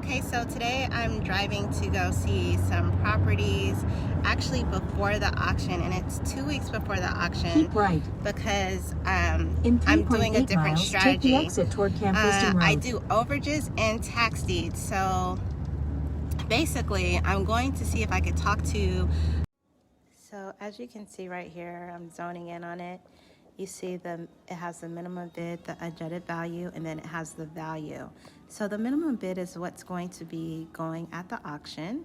Okay, so today I'm driving to go see some properties actually before the auction, and it's 2 weeks before the auction. Keep right. Because In I'm doing a 3.8 different miles, strategy. take the exit toward Camp Houston Road. I do overages and tax deeds. So basically, I'm going to see if I could talk to... So as you can see right here, I'm zoning in on it. You see it has the minimum bid, the adjusted value, and then it has the value. So the minimum bid is what's going to be going at the auction.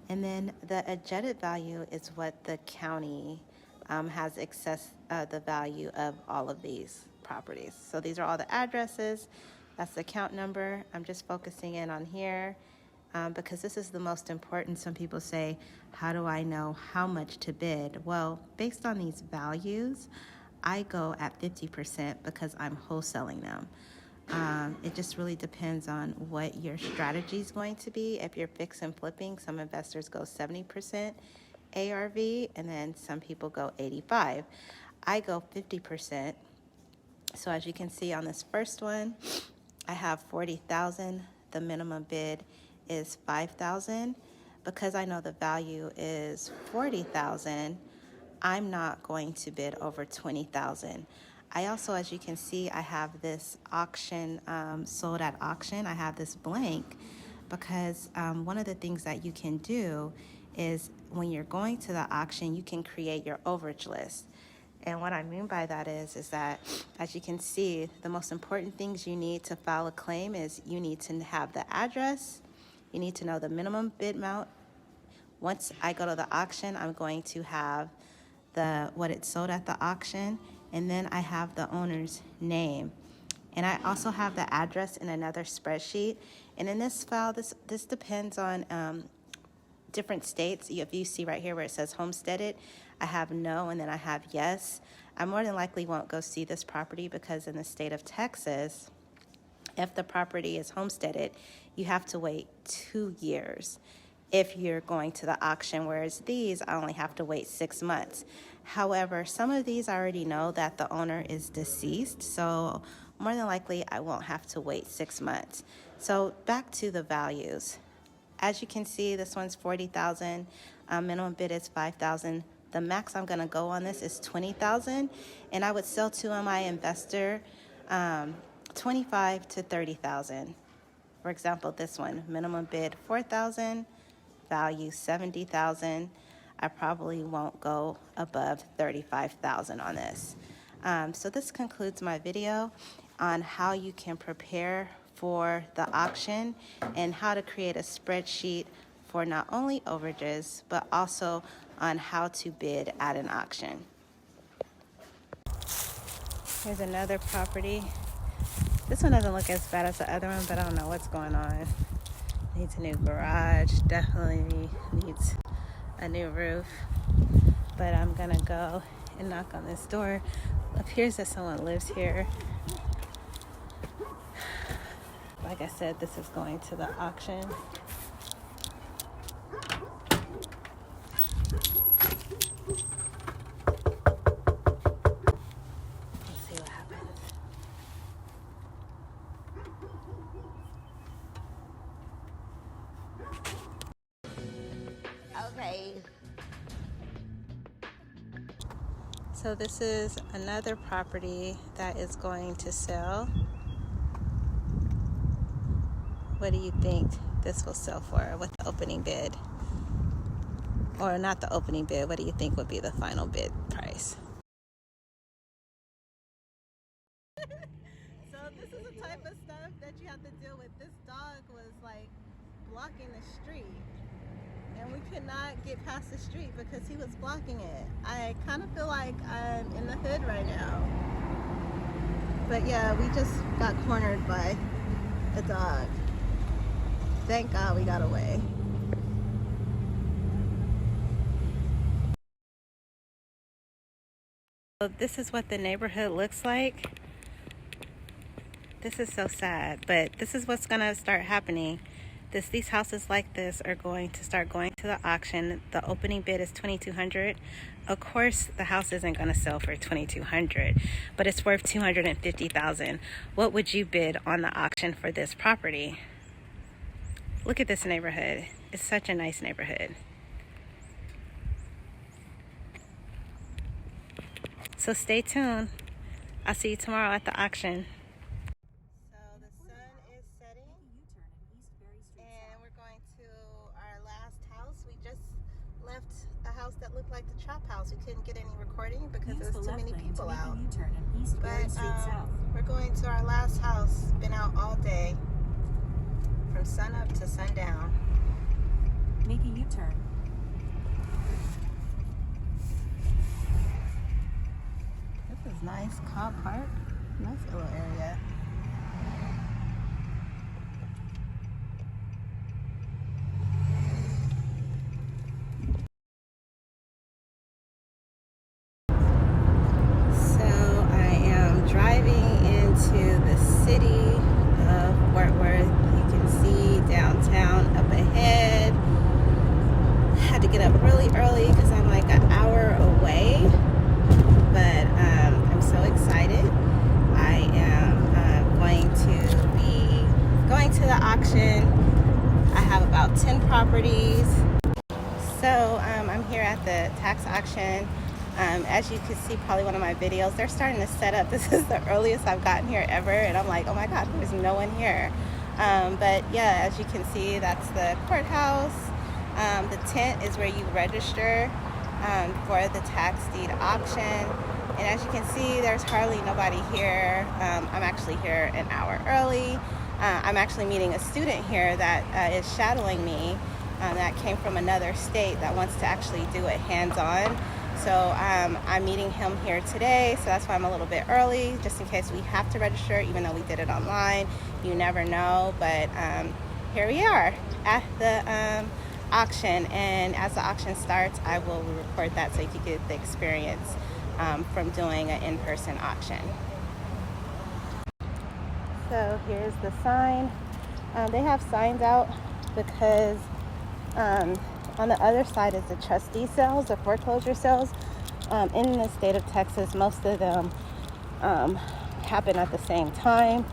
And then the adjusted value is what the county has accessed the value of all of these properties. So these are all the addresses. That's the account number. I'm just focusing in on here. Because this is the most important. Some people say, how do I know how much to bid? Well, based on these values, I go at 50% because I'm wholesaling them. It just really depends on what your strategy is going to be. If you're fix and flipping, some investors go 70% ARV, and then some people go 85%. I go 50%. So as you can see on this first one, I have 40,000. The minimum bid is 5,000. Because I know the value is 40,000, I'm not going to bid over 20,000. I also, as you can see, I have this auction sold at auction. I have this blank because one of the things that you can do is when you're going to the auction, you can create your overage list. And what I mean by that is that, as you can see, the most important things you need to file a claim is you need to have the address, you need to know the minimum bid amount. Once I go to the auction, I'm going to have what it sold at the auction, and then I have the owner's name. And I also have the address in another spreadsheet. And in this file, this depends on different states. If you see right here where it says homesteaded, I have no, and then I have yes. I more than likely won't go see this property because in the state of Texas, if the property is homesteaded, you have to wait 2 years if you're going to the auction, whereas these, I only have to wait 6 months. However, some of these I already know that the owner is deceased, so more than likely I won't have to wait 6 months. So back to the values. As you can see, this one's 40,000. Minimum bid is 5,000. The max I'm gonna go on this is 20,000, and I would sell to my investor 25 to 30,000. For example, this one, minimum bid 4,000, value 70,000. I probably won't go above 35,000 on this. So this concludes my video on how you can prepare for the auction and how to create a spreadsheet for not only overages, but also on how to bid at an auction. Here's another property. This one doesn't look as bad as the other one, but I don't know what's going on. Needs a new garage, definitely needs a new roof. But I'm gonna go and knock on this door. It appears that someone lives here. Like I said, this is going to the auction. Let's see what happens. Okay. So this is another property that is going to sell. What do you think this will sell for with the opening bid? Or not the opening bid, what do you think would be the final bid price? So this is the type of stuff that you have to deal with. This dog was like blocking the street, and we could not get past the street because he was blocking it. I kind of feel like I'm in the hood right now. But yeah, we just got cornered by a dog. Thank God we got away. So this is what the neighborhood looks like. This is so sad, but this is what's gonna start happening. These houses like this are going to start going to the auction. The opening bid is $2,200. Of course, the house isn't going to sell for $2,200, but it's worth $250,000. What would you bid on the auction for this property? Look at this neighborhood. It's such a nice neighborhood. So stay tuned. I'll see you tomorrow at the auction. So the sun is setting and we're going to our last house. We just left a house that looked like the chop house. We couldn't get any recording because there was too many people out. But we're going to our last house. Been out all day from sun up to sundown. Make a U-turn. This is nice. Cobb Park. Nice little area. So I am driving into the city of Fort Worth. You can see downtown up ahead. Had to get up really early because I'm like an hour away. But I'm so excited. I am going to be going to the auction. I have about 10 properties. So I'm here at the tax auction. As you can see, probably one of my videos, they're starting to set up. This is the earliest I've gotten here ever, and I'm like, oh my God, there's no one here. But yeah, as you can see, that's the courthouse. The tent is where you register for the tax deed auction. And as you can see, there's hardly nobody here. I'm actually here an hour early. I'm actually meeting a student here that is shadowing me that came from another state that wants to actually do it hands-on. So I'm meeting him here today, so that's why I'm a little bit early, just in case we have to register, even though we did it online. You never know, but here we are at the auction, and as the auction starts, I will record that so you can get the experience from doing an in-person auction. So here's the sign. They have signs out because on the other side is the trustee sales, the foreclosure sales. In the state of Texas, most of them happen at the same time,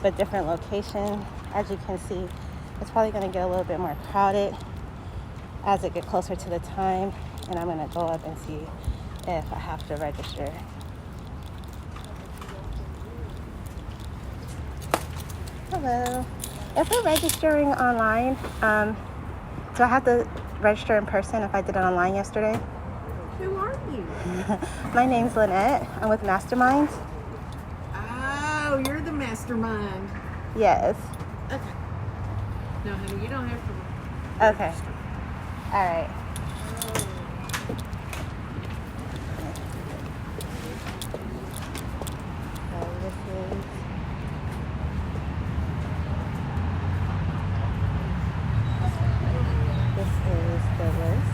but different locations. As you can see, it's probably going to get a little bit more crowded as it gets closer to the time, and I'm going to go up and see if I have to register. Hello. If we're registering online, do I have to register in person if I did it online yesterday? Who are you? My name's Lynette. I'm with Masterminds. Oh, you're the mastermind. Yes. Okay. No, honey, you don't have to. Okay. All right. This is the list.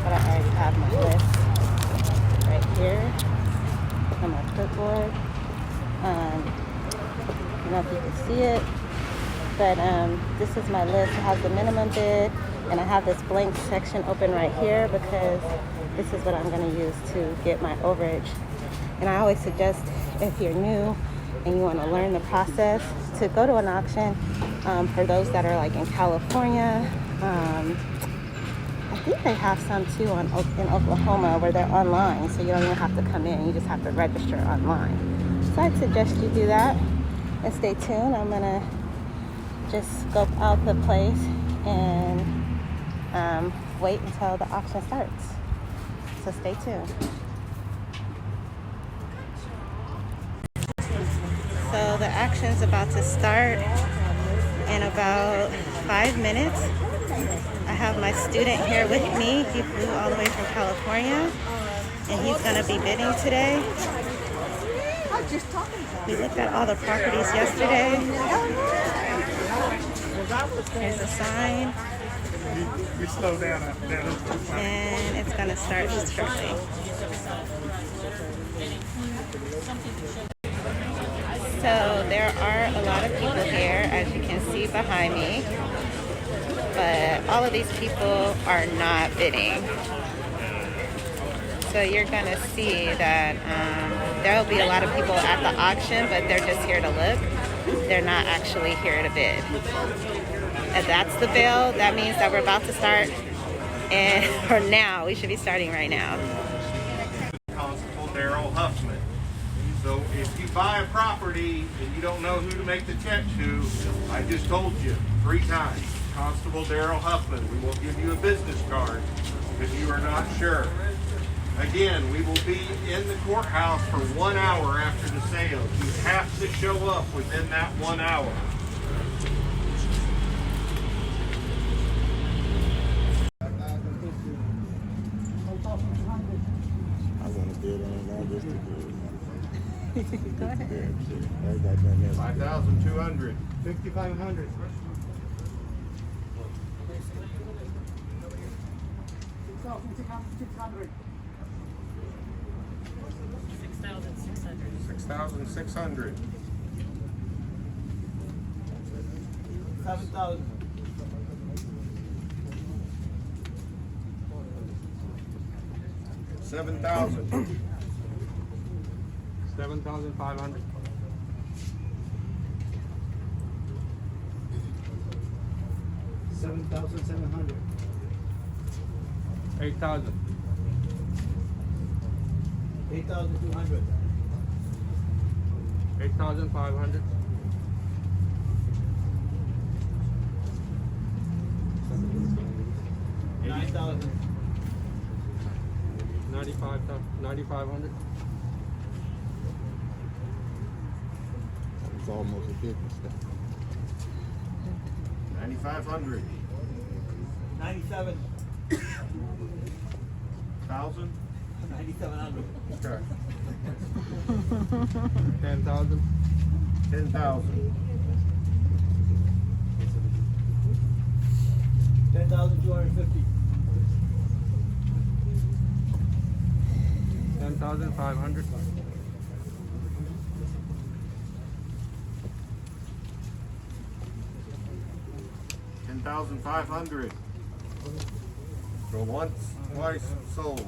But I already have my list right here on my clipboard. I don't know if you can see it, but this is my list. It has the minimum bid, and I have this blank section open right here because this is what I'm going to use to get my overage. And I always suggest, if you're new and you want to learn the process, to go to an auction. For those that are like in California, I think they have some too in Oklahoma where they're online, so you don't even have to come in, you just have to register online. So I'd suggest you do that, and stay tuned. I'm gonna just scope out the place and wait until the auction starts. So stay tuned. So the auction's about to start in about 5 minutes. I have my student here with me. He flew all the way from California, and he's gonna be bidding today. We looked at all the properties yesterday. Here's a sign. We slow down. And it's gonna start shortly. So there are a lot of people here, as you can see behind me, but all of these people are not bidding. So you're gonna see that there'll be a lot of people at the auction, but they're just here to look. they're not actually here to bid. If that's the bill, that means that we're about to start, and or now, we should be starting right now. Constable Daryl Huffman. So if you buy a property and you don't know who to make the check to, I just told you 3 times. Constable Daryl Huffman. We will give you a business card if you are not sure. Again, we will be in the courthouse for 1 hour after the sale. You have to show up within that 1 hour. I want to bid on all this to Go ahead. 5,200. 5,500. 6,600. 6,600. 7,000. 7,000. 7,500. 7,700. 8,000. 8,200. 8,500. 9,000. 9,500. It's almost a business. 9,500. 97. 1,000. 9,700. Okay. 10,000. 10,000. 10,250. 10,500. 10,500. Go once, twice, sold.